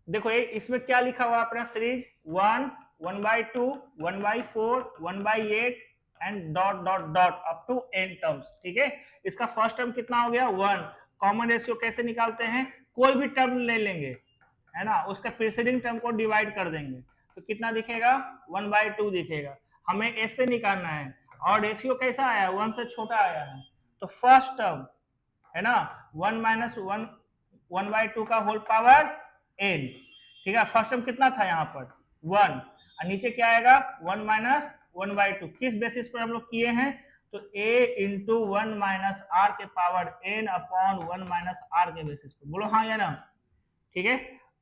देखो ये इसमें क्या लिखा हुआ है अपना series 1, 1/2, 1/4, 1/8 and dot dot dot up to n terms. ठीक है, इसका फर्स्ट टर्म कितना हो गया 1। कॉमन रेशियो कैसे निकालते हैं, कोई भी टर्म ले लेंगे है ना, उसका प्रीसीडिंग टर्म को डिवाइड कर देंगे तो कितना दिखेगा 1/2 दिखेगा। हमें एस से निकालना है और रेशियो कैसा आया 1 से छोटा आया है, तो फर्स्ट टर्म है ना 1 माइनस 1/2 का होल पावर n। ठीक है, फर्स्ट टर्म कितना था यहाँ पर 1 और नीचे क्या आएगा 1 माइनस 1/2। किस बेसिस पर हम लोग किए हैं, तो a इंटू 1 माइनस आर के power n upon 1 minus r के बेसिस पर। बोलो हाँ या ना। ठीक है,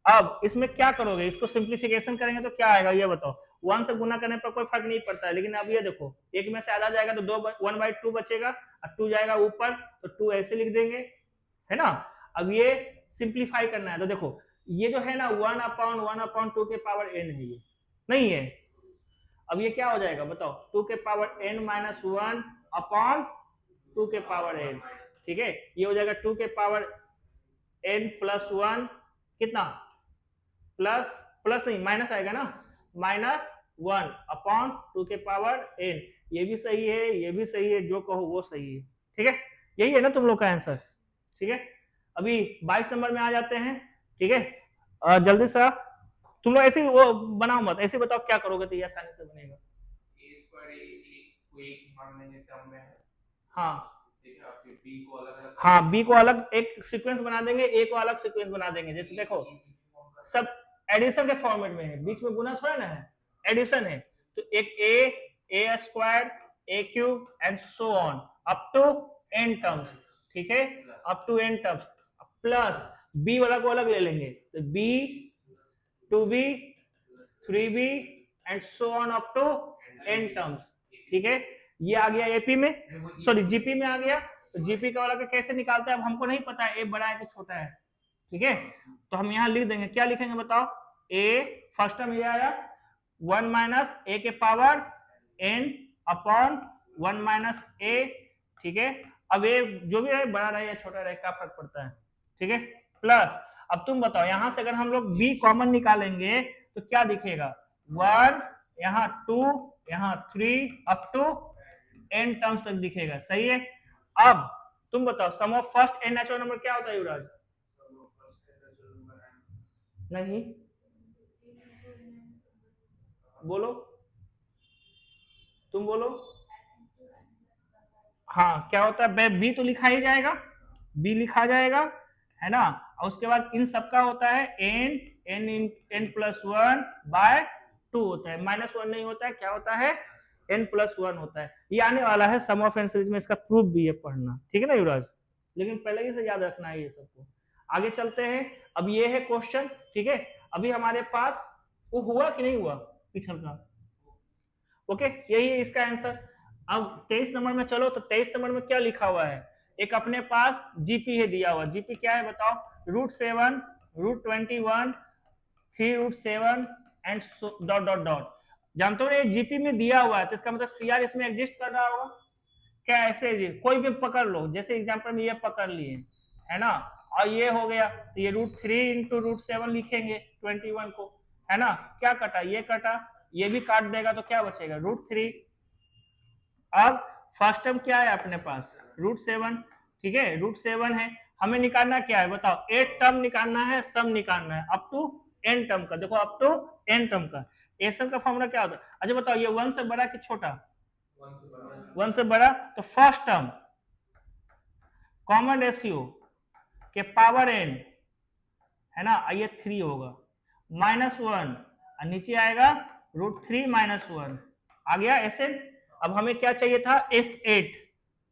अब इसमें क्या करोगे, इसको सिंप्लीफिकेशन करेंगे तो क्या आएगा ये बताओ। 1 से गुना करने पर कोई फर्क नहीं पड़ता है, लेकिन अब ये देखो एक में से आधा जाएगा तो 1/2 बचेगा और 2 जाएगा ऊपर तो 2 ऐसे लिख देंगे है ना। अब ये सिंप्लीफाई करना है तो देखो ये जो है ना 1/1/2 के पावर n है, ये नहीं है। अब ये क्या हो जाएगा बताओ 2 के पावर n माइनस 1 अपॉन 2 के पावर n। ठीक है, ये हो जाएगा 2 के पावर n प्लस 1 कितना प्लस प्लस नहीं माइनस आएगा ना -1 अपॉन 2 के पावर n। ये भी सही है ये भी सही है, जो कहो वो सही है। ठीक है, यही है ना तुम लोग का आंसर। ठीक है, अभी 22 नंबर में आ जाते हैं। ठीक है, जल्दी सा तुम लोग ऐसे वो बनाओ मत, ऐसे बताओ क्या करोगे तो ये आसानी से बनेगा। हाँ हाँ, बी को अलग एक सीक्वेंस बना देंगे, ए को अलग सीक्वेंस बना देंगे। जैसे देखो सब एडिशन के फॉर्मेट में है, बीच में गुना थोड़ा ना है, एडिशन है। तो एक a square a cube and so on up to n terms. ठीक है, up to n terms plus b वाला को अलग ले लेंगे तो b 2b 3b and so on up to n terms. ठीक है, ये आ गया एपी में, सॉरी जीपी में आ गया। तो जीपी का वाला का कैसे निकालते हैं अब हमको नहीं पता है, ए बड़ा है कि छोटा है। ठीक है, तो हम यहाँ लिख देंगे, क्या लिखेंगे बताओ, ए फर्स्ट टर्म ये आया 1 माइनस ए के पावर n अपॉन 1 माइनस ए। ठीक है, अब ए जो भी रहे बड़ा रहे या छोटा रहे क्या फर्क पड़ता है। ठीक है, प्लस अब तुम बताओ यहाँ से अगर हम लोग b कॉमन निकालेंगे तो क्या दिखेगा 1 यहाँ 2 यहाँ 3 अप टू n टर्म्स तक दिखेगा। सही है, अब तुम बताओ sum of first n natural number क्या होता है युवराज। नहीं बोलो, तुम बोलो। हाँ क्या होता है, बी तो लिखा ही जाएगा, बी लिखा जाएगा है ना। और उसके बाद इन सबका होता है n प्लस 1 बाय 2 होता है, -1 नहीं होता है, क्या होता है n प्लस 1 होता है। ये आने वाला है सम ऑफ n सीरीज में, इसका प्रूफ भी है पढ़ना। ठीक है ना युवराज, लेकिन पहले ही से याद रखना है ये सबको। आगे चलते हैं, अब ये है क्वेश्चन। ठीक है, अभी हमारे पास वो हुआ कि नहीं हुआ पिछल का, ओके यही है इसका आंसर। अब 23 नंबर में चलो, तो 23 नंबर में क्या लिखा हुआ है, एक अपने पास जीपी है दिया हुआ, जीपी क्या है बताओ, √7 √21 3√7 एंड डॉट डॉट डॉट। जानते हो ये जीपी में दिया हुआ है तो इसका मतलब सीआर इसमें एग्जिस्ट कर रहा होगा क्या। ऐसे जी कोई भी पकड़ लो, जैसे एग्जाम्पल में ये पकड़ लिए है ना, और ये हो गया तो ये √3 इंटू √7 लिखेंगे 21 को है ना। क्या कटा, ये कटा, ये भी काट देगा तो क्या बचेगा √3। अब फर्स्ट टर्म क्या है अपने पास √7। ठीक है, √7 है, हमें निकालना क्या है बताओ, 8 टर्म निकालना है, सम निकालना है अप टू n टर्म का। देखो अप टू n टर्म का एसम का फॉर्मूला क्या होता है। अच्छा बताओ ये 1 से बड़ा कि छोटा, 1 से बड़ा, तो फर्स्ट टर्म कॉमन रेशियो के पावर n है ना, ये 3 होगा -1 और नीचे आएगा √3 -1 आ गया एस8। अब हमें क्या चाहिए था S8,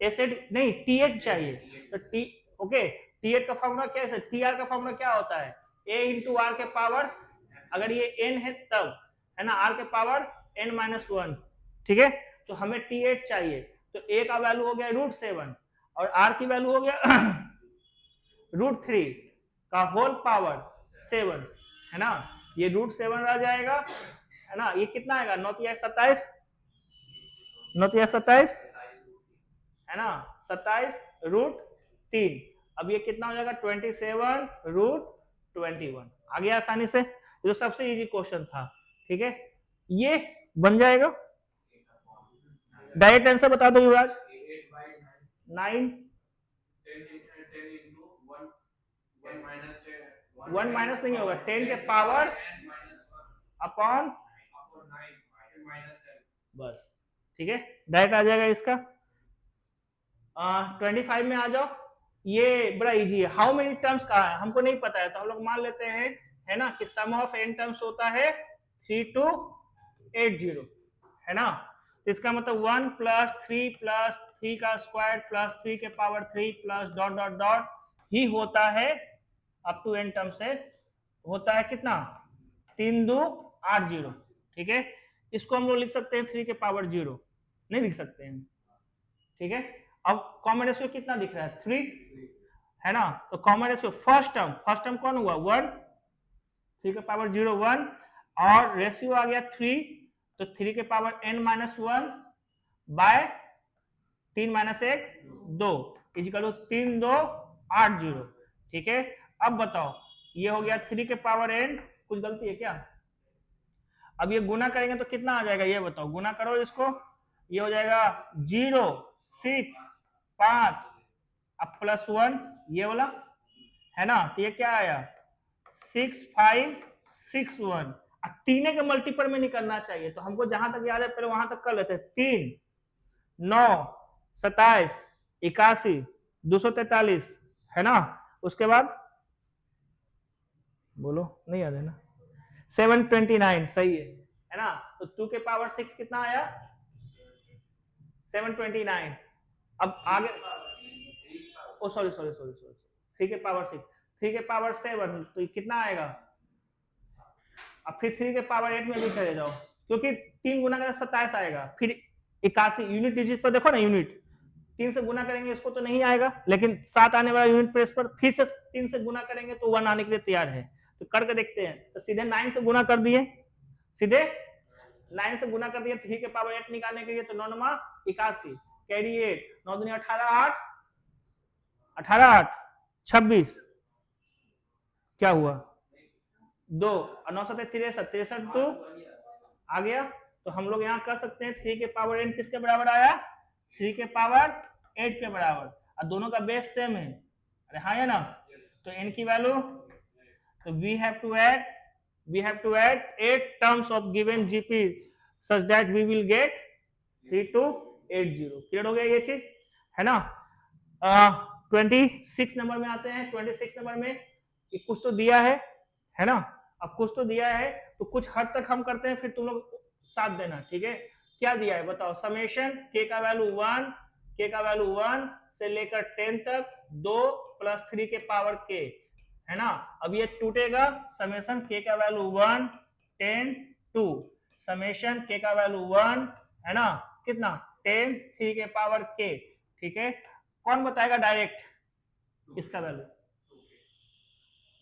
S8 नहीं T8 चाहिए, तो टी ओके T8 का फॉर्मूला क्या है, TR का फॉर्मूला क्या होता है A इंटू आर के पावर, अगर ये n है तब है ना r के पावर n-1। ठीक है, तो हमें T8 चाहिए, तो A का वैल्यू हो गया √7 और r की वैल्यू हो गया √3 का होल पावर 7 है ना। ये √7 रह जाएगा है ना, ये कितना आएगा 9 27 है ना, 27 √3। अब ये कितना हो जाएगा 27 √3 21। आ गया आसानी से, जो सबसे इजी क्वेश्चन था। ठीक है, ये बन जाएगा। डायरेक्ट आंसर बता दो युवराज। 9 1 माइनस नहीं होगा, 10 के पावर अपॉन, बस ठीक है, डायरेक्ट आ जाएगा इसका। 25 में आ जाओ। ये बड़ा इजी है। हाउ मेनी टर्म्स का है हमको नहीं पता है, तो हम लोग मान लेते हैं, है ना, कि सम ऑफ n टर्म्स होता है 3 to 80, है ना। तो इसका मतलब 1 प्लस 3 प्लस 3 का स्क्वायर प्लस 3 के power 3 plus dot dot dot ही होता है अप टू n टर्म से, होता है कितना, 3 2 8 0। ठीक है, इसको हम लोग लिख सकते हैं 3 के पावर 0, नहीं लिख सकते हैं। ठीक है, अब कॉमन रेशियो कितना दिख रहा है, 3, है ना। तो कॉमन रेशियो फर्स्ट टर्म कौन हुआ, 1, 3 के पावर 0 1, और रेशियो आ गया 3, तो 3 के power n minus 1 by 3 minus 1 2 is equal 3 2 8 0। ठीक है, अब बताओ, ये हो गया 3 के पावर n, कुछ गलती है क्या। अब ये गुना करेंगे तो कितना आ जाएगा, ये बताओ, गुना करो इसको, ये हो जाएगा 0 6 5 अब प्लस 1 ये वाला, है ना। तो ये क्या आया 6 5 6 1। तीन के मल्टीपल में निकलना चाहिए, तो हमको जहां तक याद है पहले वहां तक कर लेते हैं। 3 9 27 81 243, है ना। उसके बाद बोलो, नहीं याद है ना, 729 सही है ना। तो 2 के पावर 6 कितना आया 729। अब आगे, ओ सॉरी 3 के पावर 6, 3 के पावर 7, तो कितना आएगा। अब फिर 3 के पावर 8 में भी चले जाओ, क्योंकि 3 गुना करें 27 आएगा। फिर 81 यूनिट डिजिट पर देखो ना, यूनिट 3 से गुना करेंगे इसको तो नहीं आएगा, लेकिन 7 आने वाला यूनिट प्लेस पर फिर से 3 से गुना करेंगे तो 1 आने के लिए तैयार है। तो करके देखते हैं। तो सीधे 9 से गुना कर दिए, सीधे 9 से गुना कर दिए 3 के पावर 8 निकालने के लिए। तो 9 9 81 कैरी 8 9 दूनी 18 8 18 8 26, क्या हुआ 2 और 9 7 63 63 2 आ गया। तो हम लोग यहाँ कर सकते हैं 3 के पावर n किसके बराबर आया 3 के पावर 8 के बराबर, और दोनों का बेस सेम है। अरे हाँ है ना। तो n की वैल्यू, तो we have to add 8 terms of given GP such that we will get 3280। Clear हो गया ये चीज, है ना। 26 नंबर में आते हैं। 26 नंबर में कुछ तो दिया है ना। अब कुछ तो दिया है, तो कुछ हद तक हम करते हैं, फिर तुम लोग साथ देना। ठीक है, क्या दिया है बताओ। समेशन k का वैल्यू 1, k का वैल्यू 1 से लेकर 10 तक 2 प्लस 3 के पावर k, है ना। अब ये टूटेगा, समेशन k का वैल्यू 1 10 2, समेशन k का वैल्यू 1, है ना, कितना 10 3 के पावर k। ठीक है, कौन बताएगा डायरेक्ट इसका वैल्यू,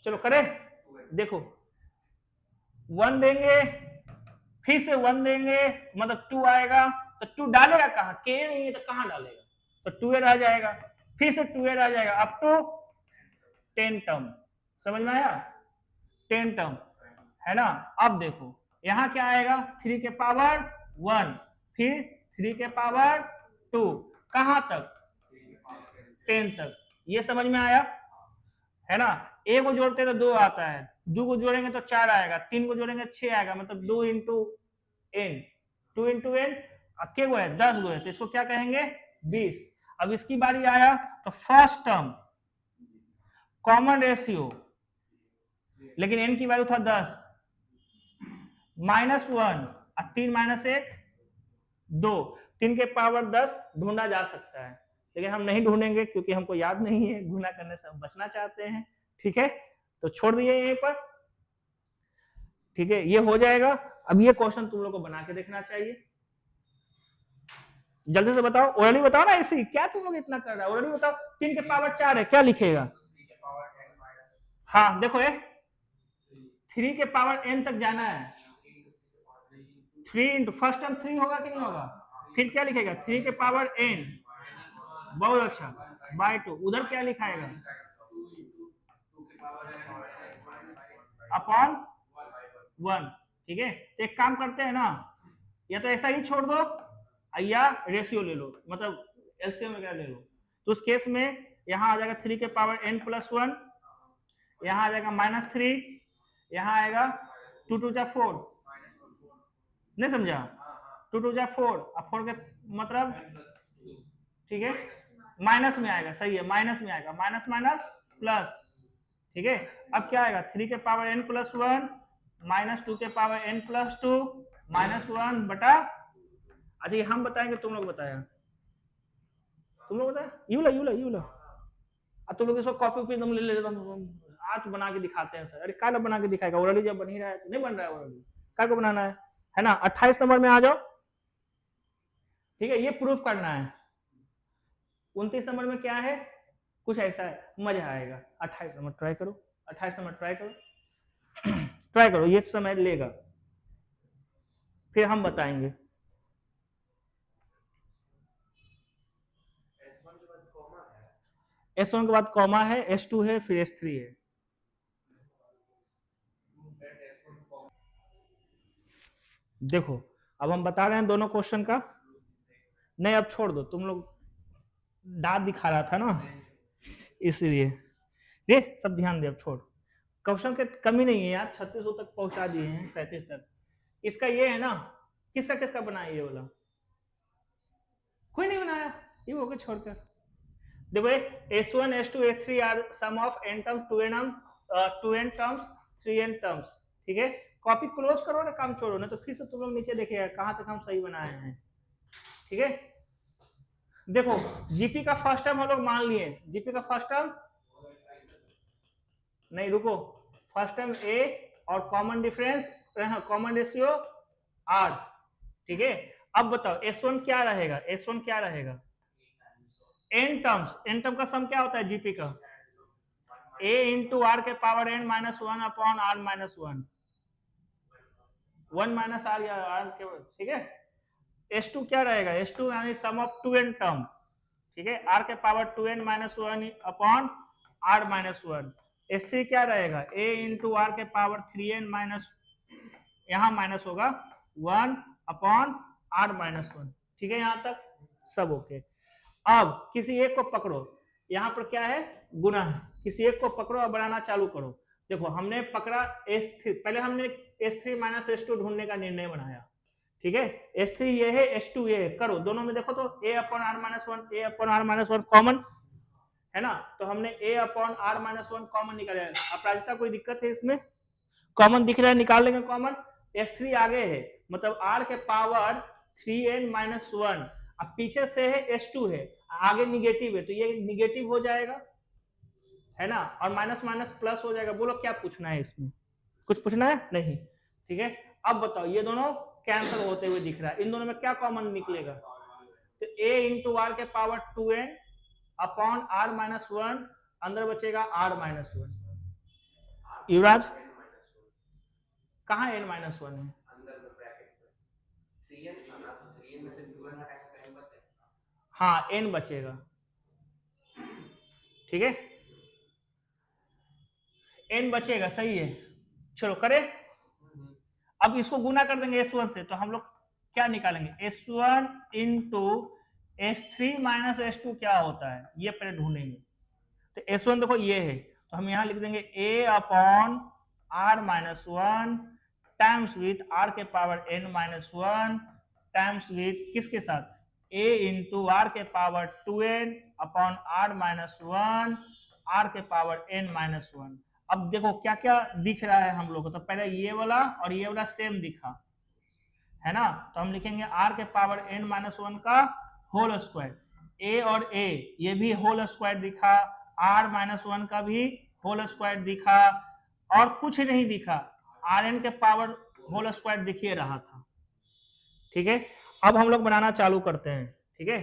चलो करें। देखो 1 देंगे, फिर से 1 देंगे, मतलब 2 आएगा, तो 2 डालेगा कहाँ, k नहीं है तो कहाँ डालेगा, तो 2a रह जाएगा, फिर से 2a रह जाएगा, अप टू 10 टर्म। समझ में आया, 10 टर्म, है ना। अब देखो यहाँ क्या आएगा 3 के पावर 1, फिर 3 के पावर 2, कहाँ तक 10 तक। ये समझ में आया, है ना। a को जोड़ते तो 2 आता है, 2 को जोड़ेंगे तो 4 आएगा, 3 को जोड़ेंगे 6 आएगा, मतलब 2 इंटू n, 2 इंटू n के वो है 10 गो है, तो इसको क्या कहेंगे 20। अब इसकी बारी आया, तो फर्स्ट टर्म कॉमन रेशियो, लेकिन n की वैल्यू था 10, -1 और 3 - 1 2, 3 के पावर 10 ढूंढा जा सकता है, लेकिन हम नहीं ढूंढेंगे क्योंकि हमको याद नहीं है, गुना करने से हम बचना चाहते हैं। ठीक है, तो छोड़ दिए यहीं पर। ठीक है, ये हो जाएगा। अब ये क्वेश्चन तुम लोग को बना के देखना चाहिए, जल्दी से बताओ। ओरली बताओ ना, ऐसी क्या तुम लोग इतना कर रहा है, ओरली बताओ। 3 के पावर 4 है, क्या लिखेगा। हाँ देखो, 3 के पावर n तक जाना है, 3 इंटू फर्स्ट टर्म 3 होगा कि नहीं होगा, फिर क्या लिखेगा 3 के पावर n, बहुत अच्छा, बाय 2, उधर क्या लिखाएगा अपॉन 1, ठीक है। तो एक काम करते हैं ना, या तो ऐसा ही छोड़ दो या रेशियो ले लो, मतलब एलसीएम वगैरह ले लो। तो उस केस में यहाँ आ जाएगा 3 के पावर n+1, यहाँ आ जाएगा -3, यहाँ आएगा 2 2 जा 4, नहीं समझा, 2 2 जा 4, अब 4 के मतलब, ठीक है, माइनस में आएगा, सही है, माइनस में आएगा, माइनस माइनस प्लस, ठीक है। अब क्या आएगा 3 के पावर n+1 -2 के पावर n+2 -1 बटा, अच्छा ये हम बताएंगे तुम लोग बताया, तुम लोग बताया, यूला अब तुम लोग इसको कॉपी पे तुम ले लेते, आज बना के दिखाते हैं सर। अरे काला बना के दिखाएगा, ओरली जब बन ही रहा है तो नहीं बन रहा है, ओरली क्या को बनाना है ना। 28 नंबर में आ जाओ, ठीक है, ये प्रूफ करना है। 29 नंबर में क्या है, कुछ ऐसा है, मजा आएगा। 28 नंबर ट्राई करो, 28 नंबर ट्राई करो ट्राई करो, ये समय लेगा, फिर हम बताएंगे। S1 के बाद कॉमा है, S2 है, फिर S3 है। देखो अब हम बता रहे हैं दोनों क्वेश्चन का, नहीं अब छोड़ दो, तुम लोग दांत दिखा रहा था ना इसलिए, ये सब ध्यान दे, अब छोड़, क्वेश्चन के कमी नहीं है यार, 3600 तक पहुंचा दिए हैं, 37 तक। इसका ये है ना, किसका किसका बनाया ये वाला, कोई नहीं बनाया, ये हो गया छोड़कर। देखो S1 S2 S3 are some of n terms 2n terms 3n terms, ठीक है। कॉपी क्लोज करो ना, काम छोड़ो ना, तो फिर से तुम लोग नीचे देखिएगा कहां तक हम सही बनाए हैं, ठीक है। देखो जीपी का फर्स्ट टर्म हम लोग मान लिए, जीपी का फर्स्ट टर्म नहीं, रुको, फर्स्ट टर्म ए और common difference, common ratio r, ठीक है। अब बताओ S1 क्या रहेगा, S1 क्या रहेगा, n टर्म्स, n टर्म का सम क्या होता है जीपी का, a इंटू आर के power n-1 upon r -1, 1 minus r या आर के, ठीक है। S2 क्या रहेगा, S2 यानी सम ऑफ 2n टर्म, ठीक है, r के power 2n-1 upon r -1। S3 क्या रहेगा, a इंटू आर के पावर 3n-, यहाँ माइनस होगा 1 अपॉन r -1, ठीक है, यहाँ तक सब ओके। अब किसी एक को पकड़ो, यहाँ पर क्या है, गुना है, किसी एक को पकड़ो और बनाना चालू करो। देखो हमने पकड़ा S3, पहले हमने S3 माइनस S2 ढूंढने का निर्णय बनाया, ठीक है। S3 ये है, S2 ये है, करो दोनों में देखो तो a upon r -1, a upon r -1 common है ना, तो हमने a अपॉन r -1 कॉमन निकाला है। अपराजिता कोई दिक्कत है इसमें, कॉमन दिख रहा है, निकाल लेंगे कॉमन। S3 आगे है, मतलब r के पावर 3n-1, अब पीछे से है S2 है, आगे निगेटिव है, तो ये निगेटिव हो जाएगा, है ना, और माइनस माइनस प्लस हो जाएगा। बोलो क्या पूछना है इसमें, कुछ पूछना है नहीं, ठीक है। अब बताओ ये दोनों कैंसिल होते हुए दिख रहा है, इन दोनों में क्या कॉमन निकलेगा, तो a इंटू आर के पावर 2n अपॉन r -1, अंदर बचेगा r -1। युवराज कहाँ n -1 है, हाँ n बचेगा, ठीक है, n बचेगा, सही है। चलो करें, अब इसको गुना कर देंगे S1 से, तो हम लोग क्या निकालेंगे, S1 into S3 minus S2 क्या होता है, ये पहले ढूंढेंगे। तो S1 देखो ये है, तो हम यहां लिख देंगे a upon r -1 times with r के पावर n-1 टाइम्स विथ किसके साथ, a इंटू आर के power 2n upon r -1 r के पावर n-1। अब देखो क्या क्या दिख रहा है हम लोग को, तो पहले ये वाला और ये वाला सेम दिखा है ना, तो हम लिखेंगे r के पावर n-1 का होल स्क्वायर, a और a ये भी होल स्क्वायर दिखा, r -1 का भी होल स्क्वायर दिखा, और कुछ नहीं दिखा, rn के पावर होल स्क्वायर दिखिए रहा था, ठीक है। अब हम लोग बनाना चालू करते हैं, ठीक है,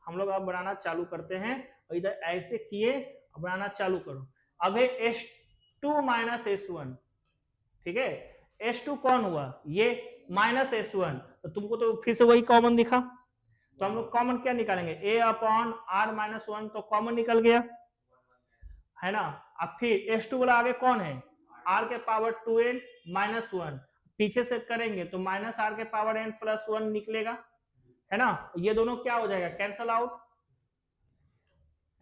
हम लोग अब बनाना चालू करते हैं, और इधर ऐसे किए बनाना चालू करो। अब है S2 माइनस S1, ठीक है, S2 कौन हुआ, ये माइनस S1, तो तुमको तो फिर से वही कॉमन दिखा, तो हम लोग कॉमन क्या निकालेंगे, a अपॉन r -1, तो कॉमन निकल गया, है ना। अब फिर S2 वाला आगे कौन है, आर के पावर 2n माइनस 1, पीछे से करेंगे तो माइनस आर के पावर n प्लस 1 निकलेगा, है ना। ये दोनों क्या हो जाएगा, कैंसल आउट,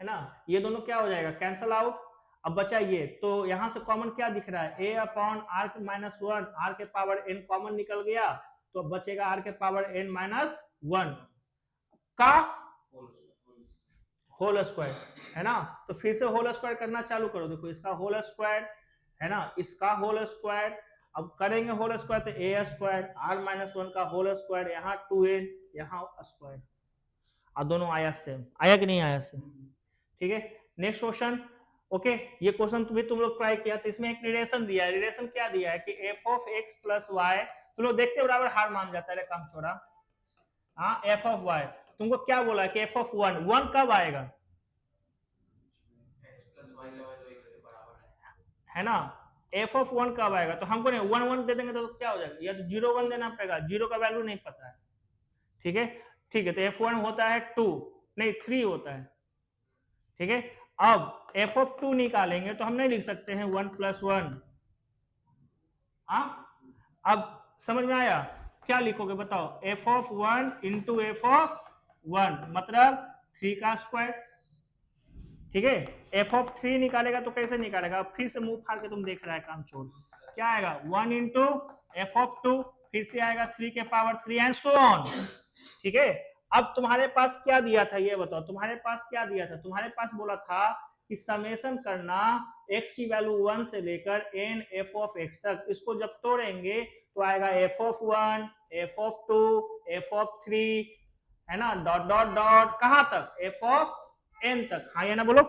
है ना, ये दोनों क्या हो जाएगा, कैंसल आउट। अब बचा ये, तो यहां से कॉमन क्या दिख रहा है, a अपॉन आर के माइनस 1, आर के पावर n कॉमन निकल गया, तो अब बचेगा आर के पावर n माइनस 1 का होल स्क्वायर, है ना। तो फिर से होल स्क्वायर करना चालू करो, देखो इसका होल स्क्वायर, है ना, इसका होल स्क्वायर, अब करेंगे होल स्क्वायर तो ए स्क्वायर, आर माइनस 1 का होल स्क्वायर, यहाँ 2n, यहाँ स्क्वायर, और दोनों आया सेम, आया कि नहीं आया सेम, ठीक है। नेक्स्ट क्वेश्चन, ओके, ये क्वेश्चन भी तुम लोग ट्राई किया, तो इसमें एक रिलेशन दिया है, रिलेशन क्या दिया है कि f of x plus y, तुम लोग देखते बराबर हार मान जाता है काम छोड़ा, हाँ, एफ ऑफ वाई, तुमको क्या बोला है कि एफ ऑफ वन, वन कब आएगा, है ना, एफ ऑफ वन कब आएगा, तो हमको नहीं वन वन दे देंगे तो क्या हो जाएगा, या तो 0 1 देना पड़ेगा, 0 का वैल्यू नहीं पता है, ठीक है, ठीक है, तो एफ वन होता है 2, नहीं 3 होता है, ठीक है। अब एफ ऑफ 2 निकालेंगे तो हम नहीं लिख सकते हैं 1 + 1, अब समझ में आया, क्या लिखोगे बताओ, F of 1 into F of 1 मतलब 3 का स्क्वायर, ठीक है। एफ ऑफ 3 निकालेगा तो कैसे निकालेगा, फिर से मुंह फाड़ के तुम देख रहा है काम छोड़, क्या आएगा 1 इंटू एफ ऑफ 2, फिर से आएगा 3 के पावर 3 एंड सो ऑन, ठीक है। अब तुम्हारे पास क्या दिया था ये बताओ, तुम्हारे पास क्या दिया था, तुम्हारे पास बोला था कि समेशन करना x की वैल्यू 1 से लेकर n f ऑफ x तक, इसको जब तोड़ेंगे तो आएगा f of 1, f of 2, f of 3, है ना, डॉट डॉट डॉट कहां तक, f ऑफ n तक, हाँ या ना बोलो।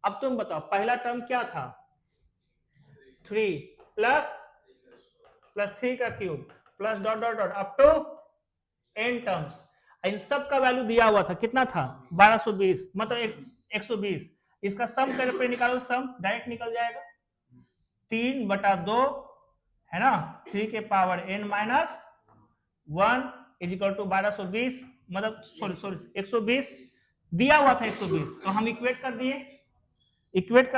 अब तुम बताओ पहला टर्म क्या था, 3 प्लस 3 का cube plus dot dot dot up to n terms, इन सब का वैल्यू दिया हुआ था, कितना था 1220, मतलब 120, इसका सम करके निकालो, सम डायरेक्ट निकल जाएगा 3/2, है ना, 3 के power n minus 1 is equal to 1220, मतलब सॉरी 120 दिया हुआ था 120, तो हम इक्वेट कर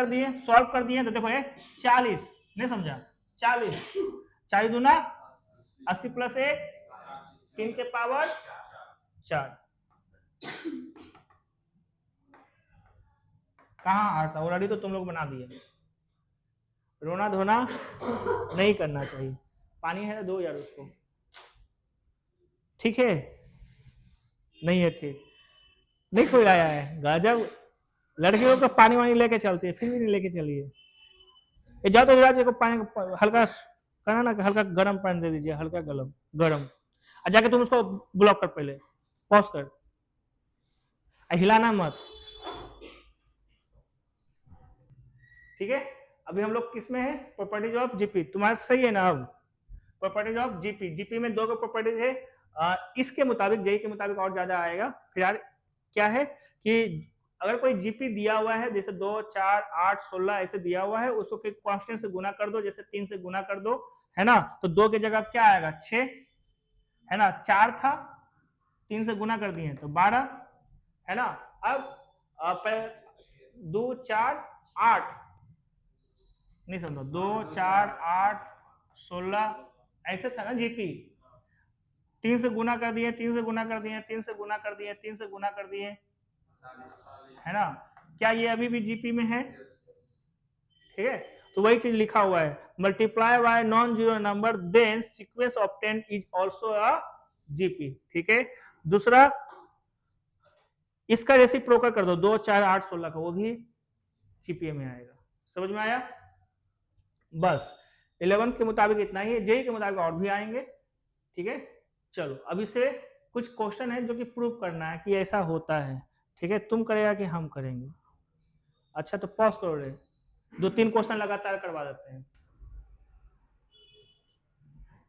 दिए, सॉल्व कर दिए, तो देखो ये 40, नहीं समझा, 40 दूना 80 प्लस 1 3 के पावर 4, कहाँ हारता, ऑलरेडी तो तुम लोग बना दिए, रोना धोना नहीं करना चाहिए, पानी है दो यार उसको, ठीक है, नहीं है ठीक, नहीं कोई आया है, गजब, लड़के लोग तो पानी वानी लेके चलती है, फिर भी नहीं लेके चलिए, जाओ तो विराज को पानी हल्का करना ना, हल्का गर्म पानी दे दीजिए, हल्का गरम, और जाके तुम उसको ब्लॉक कर, पहले पॉज कर, हिलाना मत, ठीक है। अभी हम लोग किस में है, प्रॉपर्टीज ऑफ जीपी, तुम्हारा सही है ना, अब प्रॉपर्टीज ऑफ जीपी, जीपी में 2 प्रॉपर्टीज है, इसके मुताबिक जेई के मुताबिक और ज्यादा आएगा, फिर यार क्या है कि अगर कोई जीपी दिया हुआ है, जैसे 2 4 8 16 ऐसे दिया हुआ है, उसको कांस्टेंट से गुना कर दो, जैसे 3 से गुना कर दो, है ना, तो 2 की जगह क्या आएगा 6, है ना, 4 था 3 से गुना कर दिए तो 12, है ना। अब 2 4 8, नहीं समझो, 2 4 8 16 ऐसे था ना जीपी, 3 से गुना कर दिए, 3 से गुना कर दिए, 3 से गुना कर दिए, 3 से गुना कर दिए, है ना, क्या ये अभी भी जीपी में है, ठीक है, तो वही चीज लिखा हुआ है, multiply by non zero number then sequence obtain is also a GP, ठीक है। दूसरा इसका रेसिप्रोकल कर दो, 2 4 8 16 का, वो भी जीपीए में आएगा, समझ में आया, बस 11th के मुताबिक इतना ही है, जेई के मुताबिक और भी आएंगे, ठीक है। चलो अभी से कुछ क्वेश्चन है जो कि प्रूव करना है कि ऐसा होता है, ठीक है, तुम करेगा कि हम करेंगे, अच्छा तो पॉज करो रे, 2-3 क्वेश्चन लगातार करवा देते हैं,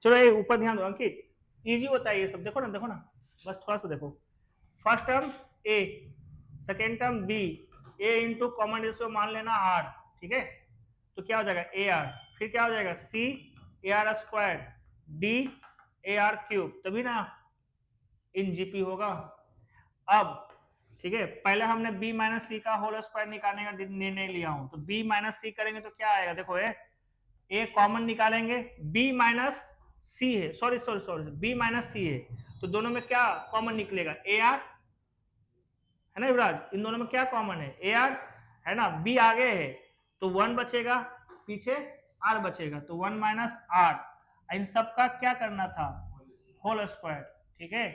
चलो ये ऊपर ध्यान दो अंकित, इजी होता है ये सब, देखो ना बस थोड़ा सा देखो, फर्स्ट टर्म ए, सेकेंड टर्म बी, ए इंटू कॉमन रेशियो मान लेना आर, ठीक है, तो क्या हो जाएगा ए आर, फिर क्या हो जाएगा c a r square, d a r cube, तभी ना इन जीपी होगा। अब ठीक है, पहले हमने b माइनस सी का होल स्क्वायर निकालने का निर्णय लिया हूं, तो b माइनस सी करेंगे तो क्या आएगा, देखो ये ए कॉमन निकालेंगे, बी माइनस सी है, sorry sorry sorry, b minus c है, तो दोनों में क्या कॉमन निकलेगा, ए आर, है ना युवराज, इन दोनों में क्या कॉमन है, ए आर, है ना, बी आगे है तो 1 बचेगा, पीछे आर बचेगा, तो 1 माइनस आर, इन सब का क्या करना था, होल स्क्वायर, ठीक है।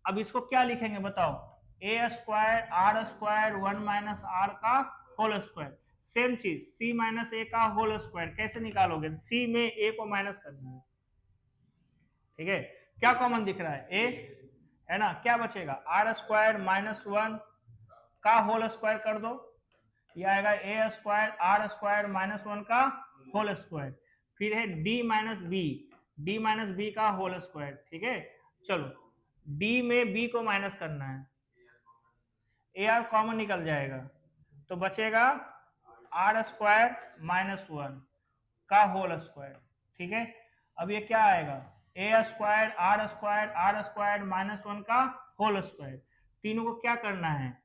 अब इसको क्या लिखेंगे बताओ, a square r square 1 minus r का होल स्क्वायर, सेम चीज सी माइनस ए का होल स्क्वायर, कैसे निकालोगे, सी में ए को माइनस करना है, ठीक है। क्या कॉमन दिख रहा है, ए, है ना, क्या बचेगा, आर स्क्वायर माइनस 1 का होल स्क्वायर कर दो, ये आएगा ए स्क्वायर आर स्क्वायर माइनस 1 का होल स्क्वायर, फिर है डी माइनस बी का होल स्क्वायर, ठीक है। चलो डी में बी को माइनस करना है, ए आर कॉमन निकल जाएगा, तो बचेगा आर स्क्वायर माइनस 1 का होल स्क्वायर, ठीक है। अब ये क्या आएगा, ए स्क्वायर माइनस 1 का होल स्क्वायर, तीनों को क्या करना है,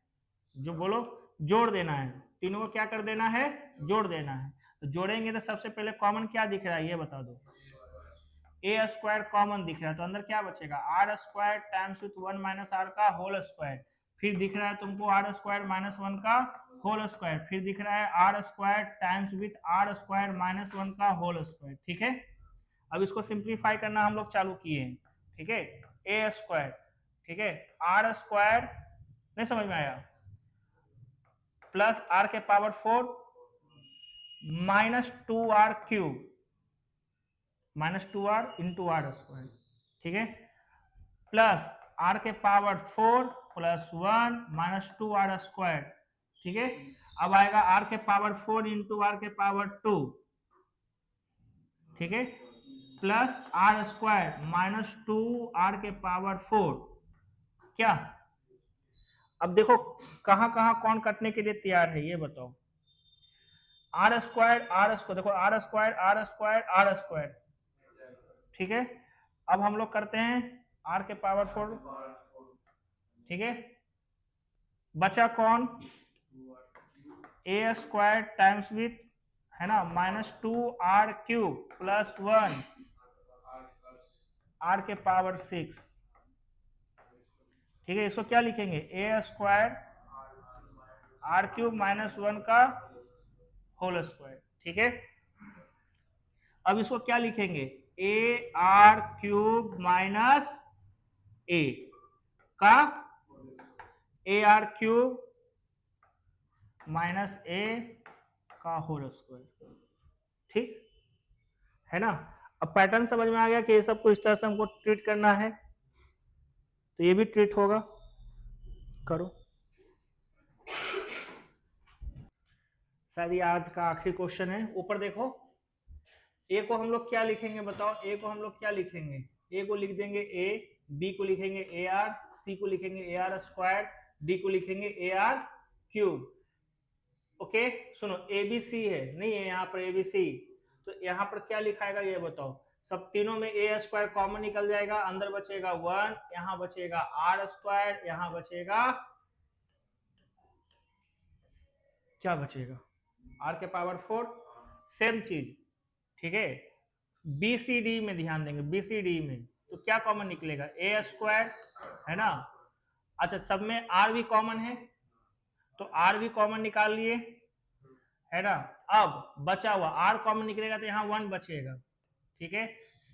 जो बोलो, जोड़ देना है, तीनों को क्या कर देना है, जोड़ देना है, तो जोड़ेंगे तो सबसे पहले कॉमन क्या दिख रहा है ये बता दो, ए स्क्वायर कॉमन दिख रहा है, तो अंदर क्या बचेगा, r square times with 1 minus r का होल स्क्वायर, फिर दिख रहा है तुमको आर स्क्वायर माइनस 1 का होल स्क्वायर, फिर दिख रहा है r square times with r square minus 1 का होल स्क्वायर, ठीक है। अब इसको सिंप्लीफाई करना हम लोग चालू किए हैं, ठीक है, ए स्क्वायर, ठीक है, आर स्क्वायर, नहीं समझ में आया, प्लस आर के power 4 minus 2r cube minus 2r into r square, ठीक है, प्लस आर के power 4 plus 1 minus 2r square, ठीक है। अब आएगा आर के पावर 4 इंटू आर के पावर 2, ठीक है, plus r square minus 2 r के पावर 4, क्या, अब देखो कहां कहां कौन कटने के लिए तैयार है ये बताओ, आर स्क्वायर देखो, आर स्क्वायर, ठीक है। अब हम लोग करते हैं आर के पावर 4, ठीक है, बचा कौन, ए स्क्वायर टाइम्स विथ, है ना, minus 2r cube plus 1 r के पावर 6, ठीक है। इसको क्या लिखेंगे, a square r cube minus 1 का होल स्क्वायर, ठीक है। अब इसको क्या लिखेंगे, ए आर क्यूब माइनस ए का, ए आर क्यूब माइनस ए का होल स्क्वायर, ठीक है ना। अब पैटर्न समझ में आ गया कि ये सब को इस तरह से हमको ट्रीट करना है, तो ये भी ट्रीट होगा, करो। शायद ये आज का आखिरी क्वेश्चन है, ऊपर देखो, ए को हम लोग क्या लिखेंगे बताओ, ए को हम लोग क्या लिखेंगे, ए को लिख देंगे ए, बी को लिखेंगे ए आर, सी को लिखेंगे ए आर स्क्वायर, डी को लिखेंगे ए आर क्यूब, ओके। सुनो ए बी सी है, नहीं है यहाँ पर ए बी सी, तो यहाँ पर क्या लिखाएगा ये बताओ, सब तीनों में ए स्क्वायर कॉमन निकल जाएगा, अंदर बचेगा 1, यहाँ बचेगा आर स्क्वायर, यहाँ बचेगा, क्या बचेगा, आर के पावर 4, सेम चीज, ठीक है। बी सी डी में ध्यान देंगे, बी सी डी में तो क्या कॉमन निकलेगा, ए स्क्वायर, है ना, अच्छा सब में आर भी कॉमन है, तो आर भी कॉमन निकाल लिए, है ना। अब बचा हुआ आर कॉमन निकलेगा तो यहाँ 1 बचेगा, ठीक है।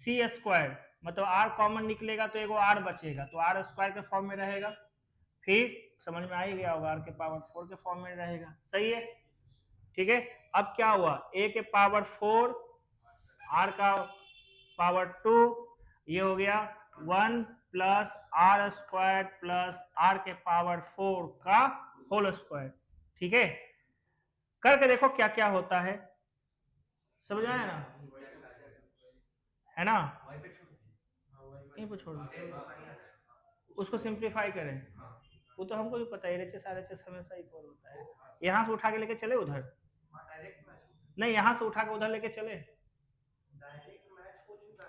सी स्क्वायर मतलब आर कॉमन निकलेगा तो एगो आर बचेगा, तो आर स्क्वायर के फॉर्म में रहेगा, फिर समझ में आ ही गया होगा, आर के पावर 4 के फॉर्म में रहेगा, सही है, ठीक है। अब क्या हुआ, ए के पावर 4 आर का पावर 2, ये हो गया 1 plus r square plus r के पावर 4 का होल स्क्वायर, ठीक है। करके देखो क्या क्या होता है, समझ आया ना, है ना, यहीं पर छोड़ उसको सिंप्लीफाई करें, वो तो हमको भी पता है, एलएचएस आरएचएस हमेशा इक्वल होता है, यहाँ से उठा के लेके चले उधर, नहीं यहाँ से उठा के उधर लेके चले,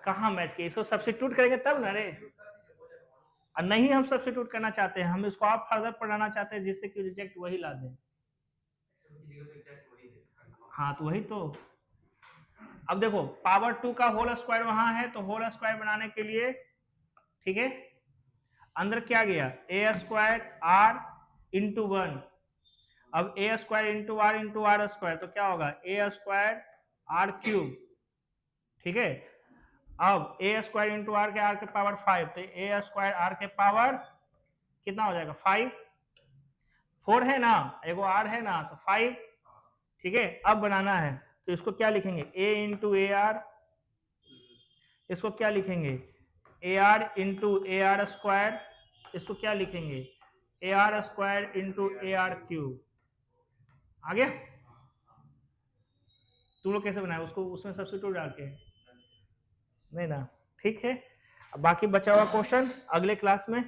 कहाँ मैच किए, इसको सब्स्टिट्यूट करेंगे तब ना रे, और नहीं हम सब्स्टिट्यूट करना चाहते हैं, हम इसको आप फर्दर पढ़ाना चाहते हैं जिससे कि रिजेक्ट वही ला दें, हाँ तो वही तो अब देखो पावर 2 का होल स्क्वायर वहां है, तो होल स्क्वायर बनाने के लिए, ठीक है, अंदर क्या गया, ए स्क्वायर आर इंटू 1। अब a square into r square, तो क्या होगा, ए स्क्वायर आर क्यूब, ठीक है। अब ए स्क्वायर इंटू आर के पावर 5, तो ए स्क्वायर आर के पावर कितना हो जाएगा, 5, 4 है ना, एगो आर है ना, तो 5, ठीक है। अब बनाना है तो इसको क्या लिखेंगे, ए इंटू ए आर, इसको क्या लिखेंगे, a r into a r square, इसको क्या लिखेंगे, a r square into a r cube. आ गया, तुम लोग कैसे बनाए उसको, उसमें सब्स्टिट्यूट डाल के, नहीं ना, ठीक है। अब बाकी बचा हुआ क्वेश्चन अगले क्लास में